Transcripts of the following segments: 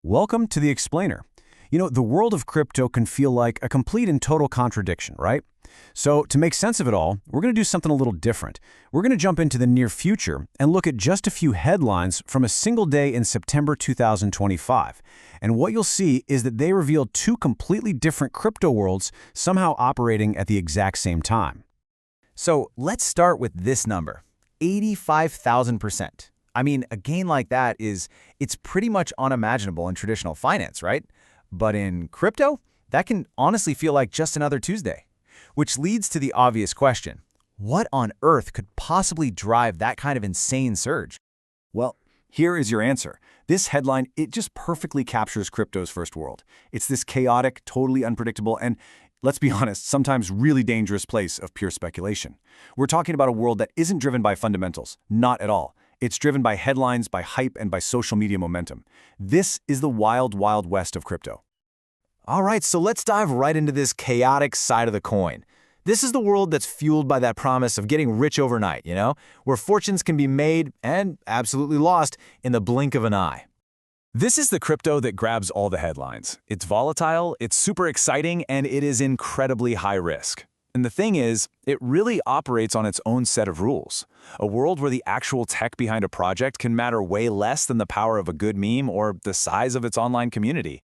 Welcome to The Explainer. The world of crypto can feel like a complete and total contradiction, right? So to make sense of it all, we're going to do something a little different. We're going to jump into the near future and look at just a few headlines from a single day in September 2025. And what you'll see is that they reveal two completely different crypto worlds somehow operating at the exact same time. So let's start with this number, 85,000%. I mean, a gain like that it's pretty much unimaginable in traditional finance, right? But in crypto, that can honestly feel like just another Tuesday. Which leads to the obvious question, what on earth could possibly drive that kind of insane surge? Well, here is your answer. This headline, it just perfectly captures crypto's first world. It's this chaotic, totally unpredictable, and let's be honest, sometimes really dangerous place of pure speculation. We're talking about a world that isn't driven by fundamentals, not at all. It's driven by headlines, by hype, and by social media momentum. This is the wild, wild west of crypto. All right, so let's dive right into this chaotic side of the coin. This is the world that's fueled by that promise of getting rich overnight, where fortunes can be made and absolutely lost in the blink of an eye. This is the crypto that grabs all the headlines. It's volatile, it's super exciting, and it is incredibly high risk. And the thing is, it really operates on its own set of rules. A world where the actual tech behind a project can matter way less than the power of a good meme or the size of its online community.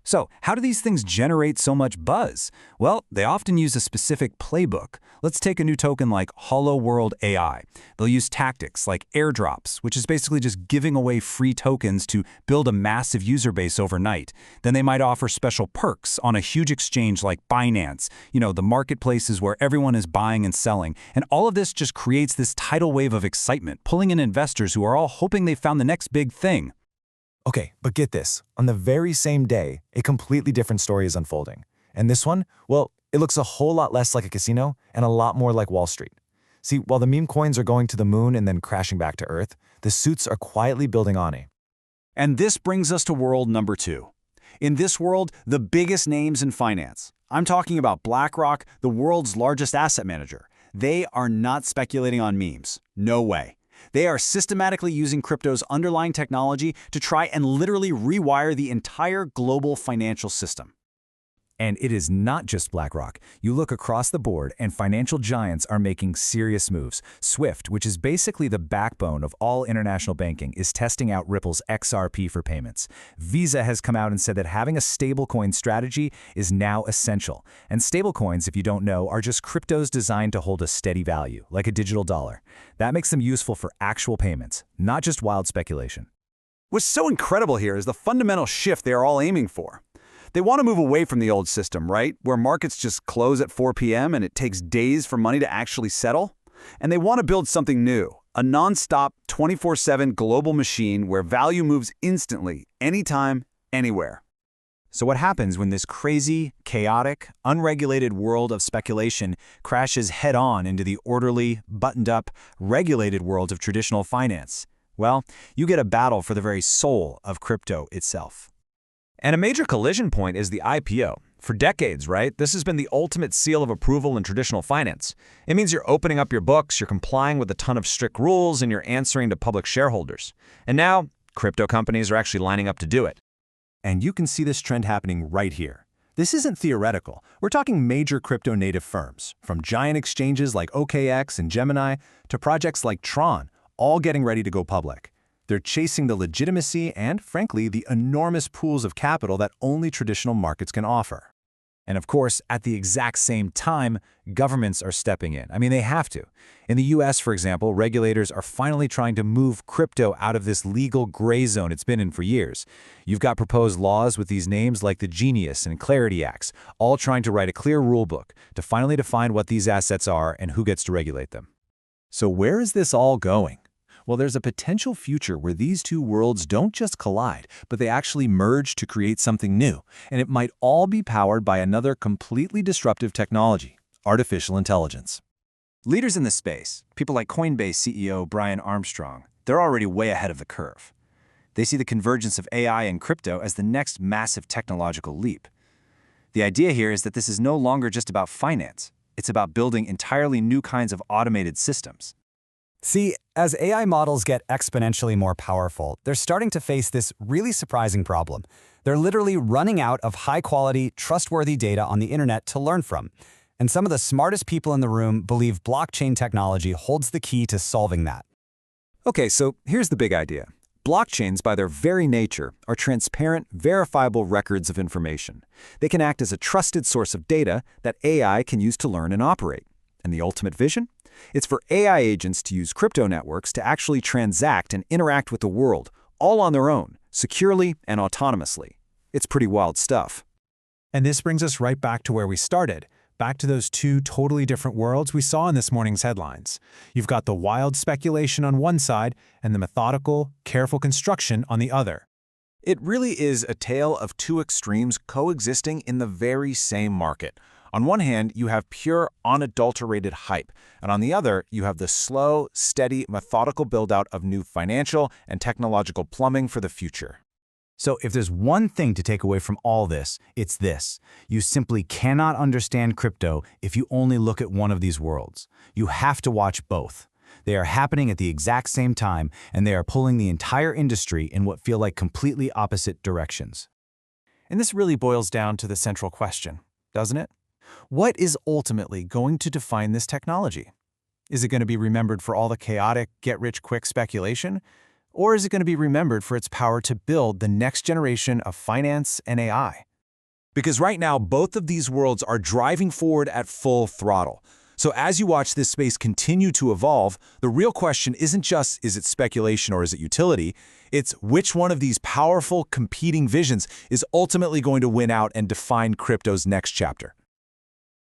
So, how do these things generate so much buzz? Well, they often use a specific playbook. Let's take a new token like Hollow World AI. They'll use tactics like Airdrops, which is basically just giving away free tokens to build a massive user base overnight. Then they might offer special perks on a huge exchange like Binance, the marketplaces where everyone is buying and selling. And all of this just creates this tidal wave of excitement, pulling in investors who are all hoping they found the next big thing. Okay, but get this. On the very same day, a completely different story is unfolding. And this one, well, it looks a whole lot less like a casino and a lot more like Wall Street. See, while the meme coins are going to the moon and then crashing back to Earth, the suits are quietly building on it. And this brings us to world number 2. In this world, the biggest names in finance. I'm talking about BlackRock, the world's largest asset manager. They are not speculating on memes. No way. They are systematically using crypto's underlying technology to try and literally rewire the entire global financial system. And it is not just BlackRock. You look across the board and financial giants are making serious moves. Swift, which is basically the backbone of all international banking, is testing out Ripple's XRP for payments. Visa has come out and said that having a stablecoin strategy is now essential. And stablecoins, if you don't know, are just cryptos designed to hold a steady value, like a digital dollar. That makes them useful for actual payments, not just wild speculation. What's so incredible here is the fundamental shift they are all aiming for. They want to move away from the old system, right? Where markets just close at 4 p.m. and it takes days for money to actually settle. And they want to build something new, a non-stop 24/7 global machine where value moves instantly, anytime, anywhere. So what happens when this crazy, chaotic, unregulated world of speculation crashes head-on into the orderly, buttoned-up, regulated world of traditional finance? Well, you get a battle for the very soul of crypto itself. And a major collision point is the IPO. For decades, right? This has been the ultimate seal of approval in traditional finance. It means you're opening up your books, you're complying with a ton of strict rules, and you're answering to public shareholders. And now, crypto companies are actually lining up to do it. And you can see this trend happening right here. This isn't theoretical. We're talking major crypto-native firms, from giant exchanges like OKX and Gemini to projects like Tron, all getting ready to go public. They're chasing the legitimacy and, frankly, the enormous pools of capital that only traditional markets can offer. And of course, at the exact same time, governments are stepping in. I mean, they have to. In the US, for example, regulators are finally trying to move crypto out of this legal gray zone it's been in for years. You've got proposed laws with these names like the Genius and Clarity Acts, all trying to write a clear rulebook to finally define what these assets are and who gets to regulate them. So where is this all going? Well, there's a potential future where these two worlds don't just collide, but they actually merge to create something new. And it might all be powered by another completely disruptive technology, artificial intelligence. Leaders in this space, people like Coinbase CEO Brian Armstrong, they're already way ahead of the curve. They see the convergence of AI and crypto as the next massive technological leap. The idea here is that this is no longer just about finance. It's about building entirely new kinds of automated systems. See, as AI models get exponentially more powerful, they're starting to face this really surprising problem. They're literally running out of high-quality, trustworthy data on the internet to learn from. And some of the smartest people in the room believe blockchain technology holds the key to solving that. Okay, so here's the big idea. Blockchains, by their very nature, are transparent, verifiable records of information. They can act as a trusted source of data that AI can use to learn and operate. And the ultimate vision? It's for AI agents to use crypto networks to actually transact and interact with the world, all on their own, securely and autonomously. It's pretty wild stuff. And this brings us right back to where we started, back to those two totally different worlds we saw in this morning's headlines. You've got the wild speculation on one side and the methodical, careful construction on the other. It really is a tale of two extremes coexisting in the very same market. On one hand, you have pure, unadulterated hype, and on the other, you have the slow, steady, methodical build-out of new financial and technological plumbing for the future. So if there's one thing to take away from all this, it's this. You simply cannot understand crypto if you only look at one of these worlds. You have to watch both. They are happening at the exact same time, and they are pulling the entire industry in what feel like completely opposite directions. And this really boils down to the central question, doesn't it? What is ultimately going to define this technology? Is it going to be remembered for all the chaotic, get-rich-quick speculation? Or is it going to be remembered for its power to build the next generation of finance and AI? Because right now, both of these worlds are driving forward at full throttle. So as you watch this space continue to evolve, the real question isn't just, is it speculation or is it utility? It's which one of these powerful, competing visions is ultimately going to win out and define crypto's next chapter.